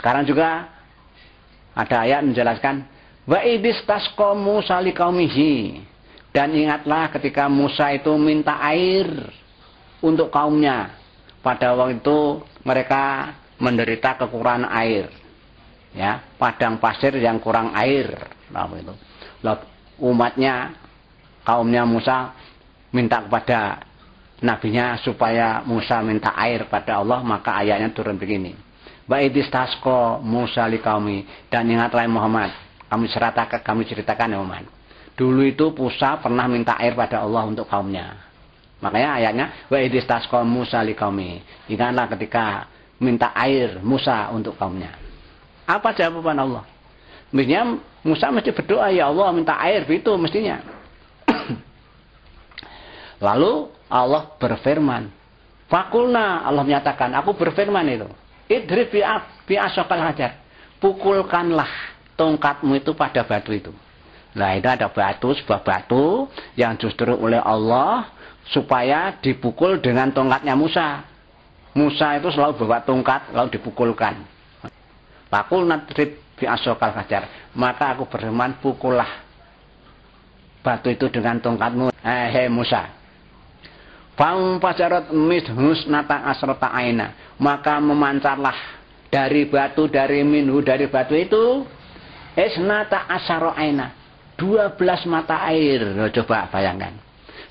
Sekarang juga ada ayat menjelaskan wa idistasqa Musa liqaumihi, dan ingatlah ketika Musa itu minta air untuk kaumnya. Pada waktu itu mereka menderita kekurangan air. Ya, padang pasir yang kurang air. Itu. Lalu umatnya, kaumnya Musa minta kepada nabinya supaya Musa minta air pada Allah, maka ayatnya turun begini. Wa idistasqa Musa liqaumi, dan ingatlah Muhammad, kami ceritakan ya Muhammad. Dulu itu Musa pernah minta air pada Allah untuk kaumnya. Makanya ayatnya wa idistasqa Musa liqaumi. Ingatlah ketika minta air Musa untuk kaumnya. Apa jawaban Allah? Mestinya Musa mesti berdoa, ya Allah minta air, itu mestinya. Lalu Allah berfirman, fakulna, Allah menyatakan, aku berfirman itu, idrib bi'asokal hajar, pukulkanlah tongkatmu itu pada batu itu. Nah itu ada batu, sebuah batu yang justru oleh Allah supaya dipukul dengan tongkatnya Musa. Musa itu selalu bawa tongkat lalu dipukulkan. Fakulna idrib bi'asokal hajar, maka aku berfirman, pukullah batu itu dengan tongkatmu, hei Musa. Fampajarat midhus nata asrota aina, maka memancarlah dari batu dari batu itu esnata asaro aina, 12 mata air. Coba bayangkan,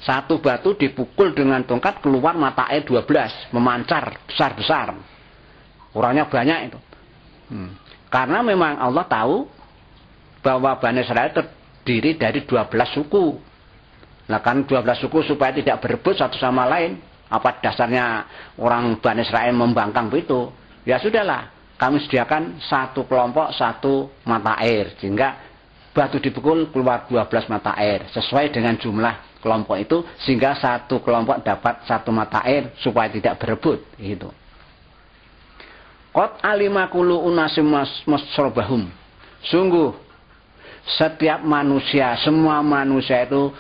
satu batu dipukul dengan tongkat keluar mata air 12, memancar besar-besar. Orangnya banyak itu. Karena memang Allah tahu bahwa Bani Israel terdiri dari 12 suku. Nah kan 12 suku supaya tidak berebut satu sama lain. Apa dasarnya orang Bani Israel membangkang begitu? Ya sudahlah, kami sediakan satu kelompok satu mata air, sehingga batu dipukul keluar 12 mata air sesuai dengan jumlah kelompok itu, sehingga satu kelompok dapat satu mata air supaya tidak berebut gitu. Qad alimakulu unasim masrobahum. Sungguh setiap manusia, semua manusia itu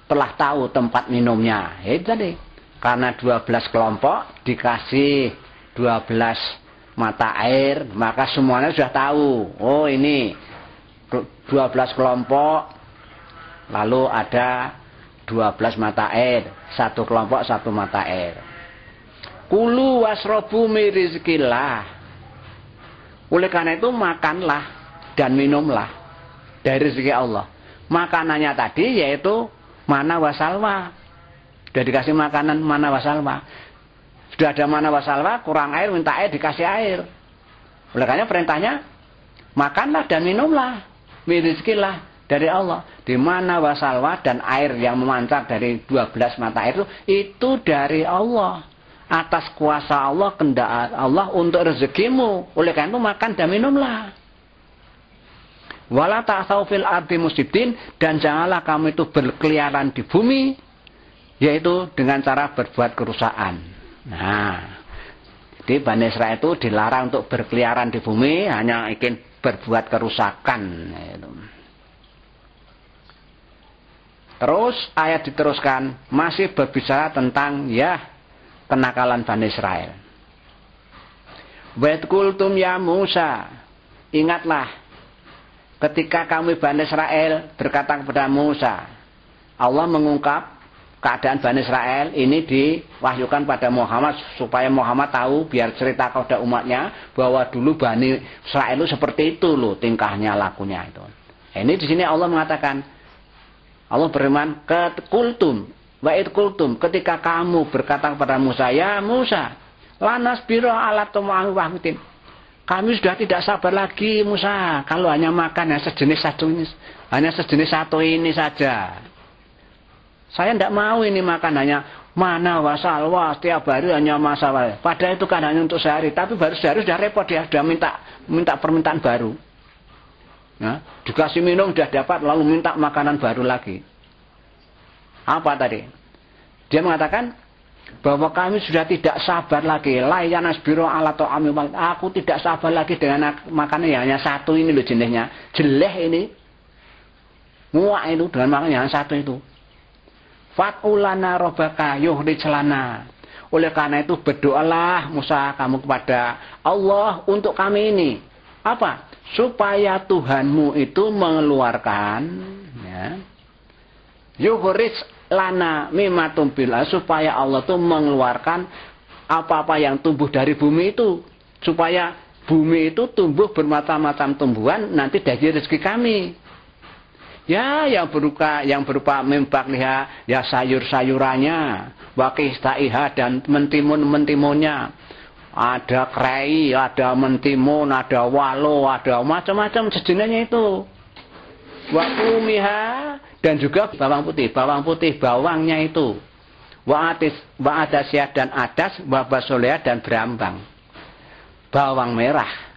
telah tahu tempat minumnya. Itu tadi. Karena 12 kelompok dikasih 12 mata air, maka semuanya sudah tahu. Oh ini 12 kelompok, lalu ada 12 mata air. Satu kelompok satu mata air. Kulu wasrobu mirizkillah. Oleh karena itu makanlah dan minumlah dari rezeki Allah. Makanannya tadi yaitu mana wasalwa. Sudah dikasih makanan mana wasalwa. Sudah ada mana wasalwa, kurang air, minta air, dikasih air. Oleh karena perintahnya makanlah dan minumlah, mirizkillah dari Allah. Di mana wasalwa dan air yang memancar dari 12 mata air itu dari Allah. Atas kuasa Allah, kehendak Allah untuk rezekimu. Oleh karena itu makan dan minumlah. Wala ta'tsaw fil ardi mufsidin, dan janganlah kamu itu berkeliaran di bumi, yaitu dengan cara berbuat kerusakan. Nah, jadi Bani Israil itu dilarang untuk berkeliaran di bumi, hanya ingin berbuat kerusakan. Terus ayat diteruskan, masih berbicara tentang kenakalan Bani Israil. Wa qultum ya Musa, ingatlah ketika kami Bani Israel berkata kepada Musa, Allah mengungkap keadaan Bani Israel ini diwahyukan pada Muhammad supaya Muhammad tahu, biar cerita kepada umatnya bahwa dulu Bani Israel itu seperti itu loh tingkahnya, lakunya itu. Ini di sini Allah mengatakan, Allah berfirman, ketika kamu berkata kepada Musa, ya Musa, lanas biro ala tumahu wahidin. Kami sudah tidak sabar lagi Musa, kalau hanya makan yang sejenis satu ini saja. Saya tidak mau ini makan hanya mana wasalwa setiap hari hanya masalah. Padahal itu kan hanya untuk sehari, tapi baru sehari sudah repot, dia sudah minta permintaan baru. Nah, dikasih minum sudah dapat, lalu minta makanan baru lagi. Apa tadi? Dia mengatakan bahwa kami sudah tidak sabar lagi. Layanas biro ala to'ami. Aku tidak sabar lagi dengan makanan yang hanya satu ini loh jenisnya. Jeleh ini. Muak itu dengan makanan yang satu itu. Fat'ulana robaka yuhri celana. Oleh karena itu berdoalah Musa kamu kepada Allah untuk kami ini. Apa? Supaya Tuhanmu itu mengeluarkan ya, yuhris lana mimma tumbil, supaya Allah itu mengeluarkan apa-apa yang tumbuh dari bumi itu, supaya bumi itu tumbuh bermacam-macam tumbuhan nanti dari rezeki kami. Ya, yang berupa membakliha, ya sayur-sayurannya, wakistaiha dan mentimun-mentimunnya. Ada krei, ada mentimun, ada walo, ada macam-macam sejenisnya itu. Wakumiha dan juga bawang putih bawangnya itu. Wa'adasyah dan adas, wabasolea dan berambang. Bawang merah.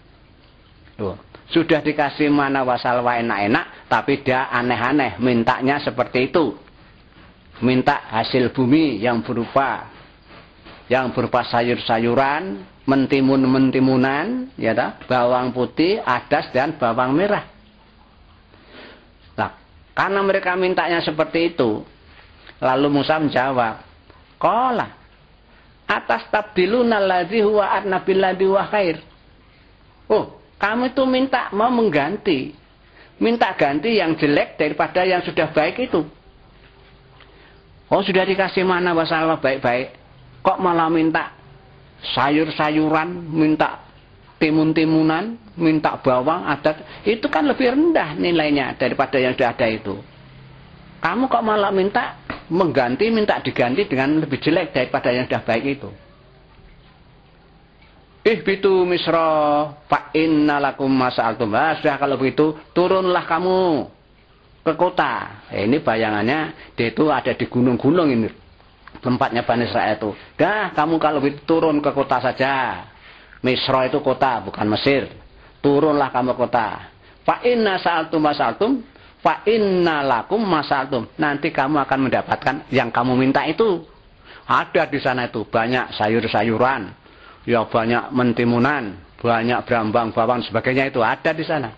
Tuh. Sudah dikasih mana wasalwa enak-enak, tapi dia aneh-aneh, mintanya seperti itu. Minta hasil bumi yang berupa sayur-sayuran, mentimun-mentimunan, ya ta? Bawang putih, adas dan bawang merah. Nah, karena mereka mintanya seperti itu, lalu Musa menjawab, qala atas tabdiluna alladzi huwa adna billadzi huwa khair. Oh, kamu itu mau mengganti. Minta ganti yang jelek daripada yang sudah baik itu. Oh, sudah dikasih mana wasalwa baik-baik. Kok malah minta sayur-sayuran, minta timun-timunan, minta bawang, adat. Itu kan lebih rendah nilainya daripada yang sudah ada itu. Kamu kok malah minta diganti dengan lebih jelek daripada yang sudah baik itu. Ihbitu misra fa inna lakum masa'altum. Sudah kalau begitu turunlah kamu ke kota. Ini bayangannya dia itu ada di gunung-gunung ini. Tempatnya Bani Israel itu. Dah kamu kalau begitu turun ke kota saja. Misra itu kota bukan Mesir. Turunlah kamu ke kota. Fa inna sa'altum masa'altum fa inna lakum masa'altum. Nanti kamu akan mendapatkan yang kamu minta itu. Ada di sana itu banyak sayur-sayuran. Ya banyak mentimunan, banyak berambang, bawang, sebagainya itu ada di sana.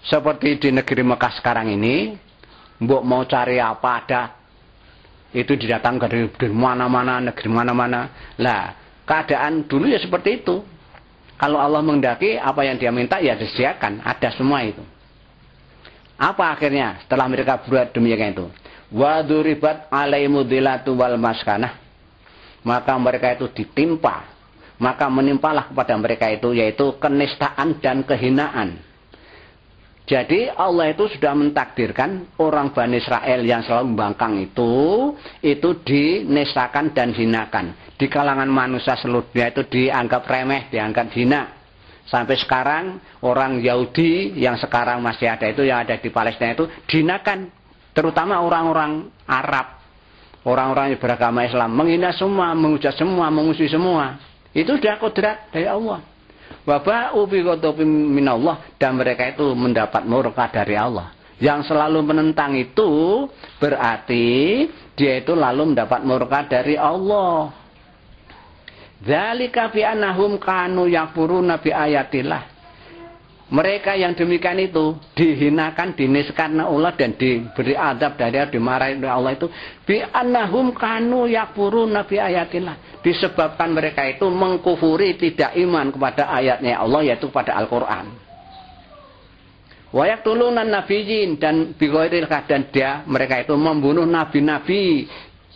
Seperti di negeri Mekah sekarang ini, mbok mau cari apa ada, itu didatangkan dari mana-mana, negeri mana-mana. Lah, keadaan dulu ya seperti itu. Kalau Allah menghendaki apa yang dia minta ya disediakan, ada semua itu. Apa akhirnya setelah mereka buat demikian itu? Wa duribat alaimudilatu wal maskanah. Maka mereka itu ditimpa, maka menimpalah kepada mereka itu yaitu kenistaan dan kehinaan. Jadi Allah itu sudah mentakdirkan orang Bani Israel yang selalu membangkang itu dinistakan dan hinakan. Di kalangan manusia seluruh dunia itu dianggap remeh, dianggap hina. Sampai sekarang orang Yahudi yang sekarang masih ada itu, yang ada di Palestina itu dihinakan, terutama orang-orang Arab. Orang-orang yang beragama Islam menghina semua, menghujat semua, mengusi semua. Itu sudah kodrat dari Allah. Waba'u bi ghadabin minallah, dan mereka itu mendapat murka dari Allah. Yang selalu menentang itu berarti dia itu lalu mendapat murka dari Allah. Dzalika bi annahum kanu yakfuruna bi ayatillah. Mereka yang demikian itu dihinakan, diniskan Allah dan diberi azab dari Allah, dimarahi oleh Allah itu bi annahum kanu yakfuruna bi ayatillah. Disebabkan mereka itu mengkufuri, tidak iman kepada ayatnya Allah, yaitu pada Al-Qur'an. Wa yaqtuluna nabiyyin, dan bi ghairil haq, dan mereka itu membunuh nabi-nabi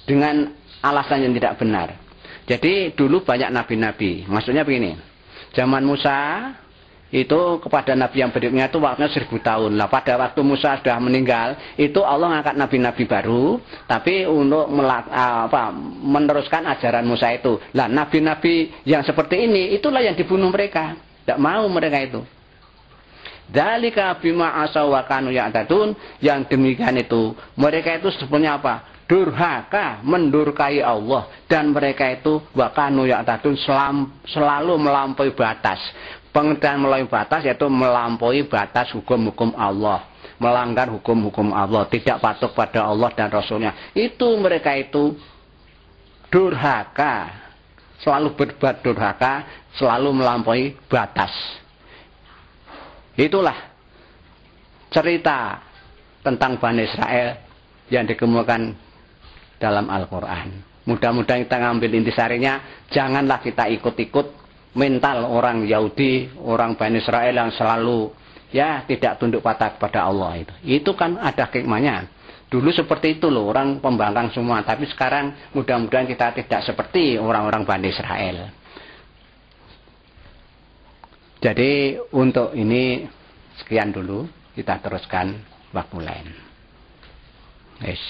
dengan alasan yang tidak benar. Jadi dulu banyak nabi-nabi. Maksudnya begini. Zaman Musa itu kepada nabi yang berikutnya itu waktunya 1000 tahun. Lah pada waktu Musa sudah meninggal, itu Allah ngangkat nabi-nabi baru, tapi untuk meneruskan ajaran Musa itu. Lah nabi-nabi yang seperti ini itulah yang dibunuh mereka. Tidak mau mereka itu. Dzalika bima asaw wa kanu ya'tadun, yang demikian itu mereka itu sebenarnya apa? Durhaka, mendurkai Allah, dan mereka itu wa kanu ya'tadun, selalu melampaui batas. Pengertian melampaui batas yaitu melampaui batas hukum-hukum Allah, melanggar hukum-hukum Allah, tidak patuh pada Allah dan Rasulnya. Itu mereka itu durhaka, selalu berbuat durhaka, selalu melampaui batas. Itulah cerita tentang Bani Israel yang dikemukakan dalam Al-Quran. Mudah-mudahan kita ngambil intisarinya, janganlah kita ikut-ikut mental orang Yahudi, orang Bani Israel yang selalu ya tidak tunduk patuh kepada Allah itu. Itu kan ada hikmahnya. Dulu seperti itu loh, orang pembangkang semua. Tapi sekarang mudah-mudahan kita tidak seperti orang-orang Bani Israel. Jadi untuk ini sekian dulu, kita teruskan waktu lain. Yes.